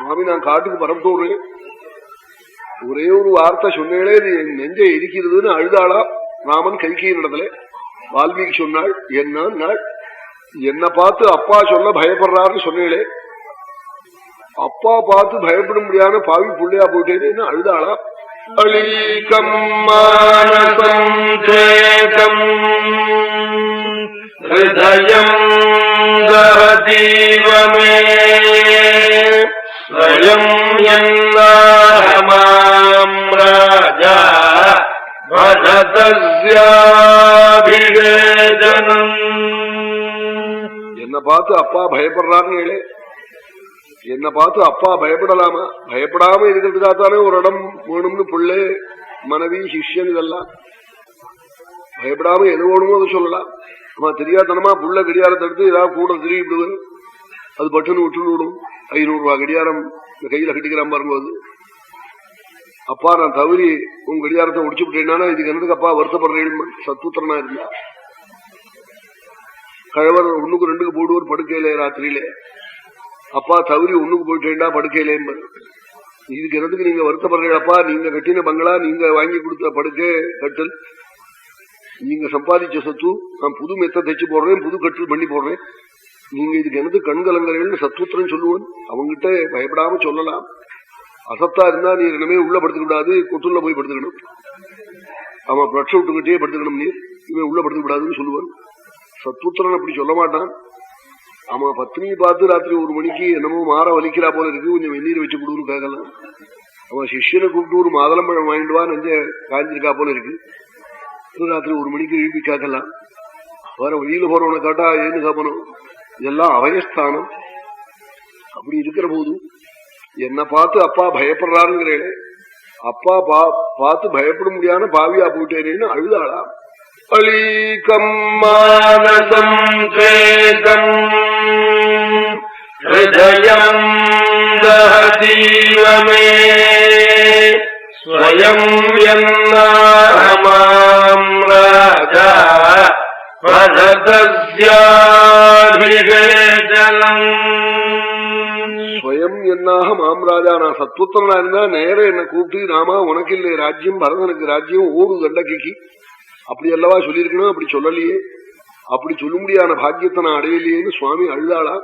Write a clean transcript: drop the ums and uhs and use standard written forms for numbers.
சுவாமி நான் காட்டுக்கு பரப்பிட்டு ஒரே ஒரு வார்த்தை சொன்னேளே என் நெஞ்சை இருக்கிறதுன்னு அழுதாளா ராமன் கைகையின் இடத்துல. வால்மீகி சொன்னாள் என்ன பார்த்து அப்பா சொல்ல பயப்படுறாருன்னு சொன்னேளே, அப்பா பார்த்து பயப்பட முடியாத பாவி புள்ளையா போயிட்டேன்னு அழுதாளா. அழிகம் மானசம் சேகம் ஹிருதயம் தஹதீவமே ஸ்வயம் யன்னாஹமாம் ராஜா பரதஸ்யாபிவேதனம். என்ன பார்த்து அப்பா பயப்படுறாருன்னு, என்ன பார்த்து அப்பா பயப்படலாமா? பயப்படாம இருக்கிறதுக்காகத்தானே ஒரு இடம் வேணும்னு பிள்ளை மனைவி சிஷ்யன் இதெல்லாம் பயப்படாம எது வேணுமோ அதை சொல்லலாம். ஆமா தெரியாதனமா புள்ள கடியாரத்தை எடுத்து ஏதாவது கூட திரும்பிடுவது, அது பட்டுன்னு விட்டுன்னு விடும். 500 ரூபாய் கடியாரம் இந்த கையில கட்டிக்கிறான் பாருங்க. அப்பா நான் தவறி உங்க கடியாரத்தை உடிச்சு விட்டேன்னா இதுக்கு என்னதுக்கு அப்பா வருத்தப்படுறேன். சத்புத்திரனா இருந்தா கழவர் 1க்கு 2க்கு போடுவார் படுக்கையில ராத்திரியில. அப்பா தவறி 1க்கு போயிட்டேன்டா படுக்கையிலே. இதுக்கு என்னதுக்கு நீங்க வருத்தப்படுறீங்களப்பா? நீங்க கட்டின பங்களா, நீங்க வாங்கி கொடுத்த படுக்கை கட்டில், நீங்க சம்பாதிச்ச சொத்து, நான் புது மெத்த தைச்சு போடுறேன், புது கட்டில் பண்ணி போடுறேன், நீங்க இதுக்கு என்னது கண்கலங்கரைன்னு சத்புத்திரன் சொல்லுவேன். அவங்கிட்ட பயப்படாம சொல்லலாம். அசத்தா இருந்தா நீ இனிமே உள்ள படுத்துக்க கூடாது, கொட்டுள்ள போய் படுத்துக்கணும். அவன் பிரட்ச விட்டுக்கிட்டே படுத்துக்கணும், நீ இவன் உள்ள படுத்துக்க கூடாதுன்னு சொல்லுவான். சத்புத்திரன் அப்படி சொல்ல மாட்டான். ஆமா பத்னியை பார்த்து ராத்திரி 1 மணிக்கு என்னமோ மாற வலிக்கிறா போல இருக்கு, கொஞ்சம் வெந்நீர் வச்சு கொடுன்னு கேட்கலாம். அவன் சிஷ்யனை கூப்பிட்டு ஒரு மாதுளம்பழம் வாங்கிடுவா, நெஞ்ச காய்ஞ்சிருக்கா போல இருக்கு, ராத்திரி 1 மணிக்கு எழுப்பி கேட்கலாம். வேற வெளியில போறவனை காட்டா ஏன்னு கேட்கணும். இதெல்லாம் அபயஸ்தானம். அப்படி இருக்கிற போது என்ன பார்த்து அப்பா பயப்படுறாருங்கிறேன். அப்பா பார்த்து பயப்பட முடியாத பாவியா போயிட்டேன்னு அழுதாளா. அலீகம் மானசம் சேகம் ஹிருதயம் தஹதீவமே ஸ்வயம் யன்னாஹமாம் ராஜா பரதஸ்யாபிவேதனம். ஸ்வயம் என்னாக மாம்ராஜா, நான் சத்புத்திரனா இருந்தா நேரம் என்ன கூப்பிட்டு ராமா உனக்கு இல்லை ராஜ்யம், பரதனுக்கு ராஜ்யம், ஓடு தண்டகைக்கு அப்படி அல்லவா சொல்லியிருக்கணும். அப்படி சொல்லலையே, அப்படி சொல்ல முடியாத பாக்கியத்தை நான் அடையலையேன்னு சுவாமி அழுதாளா.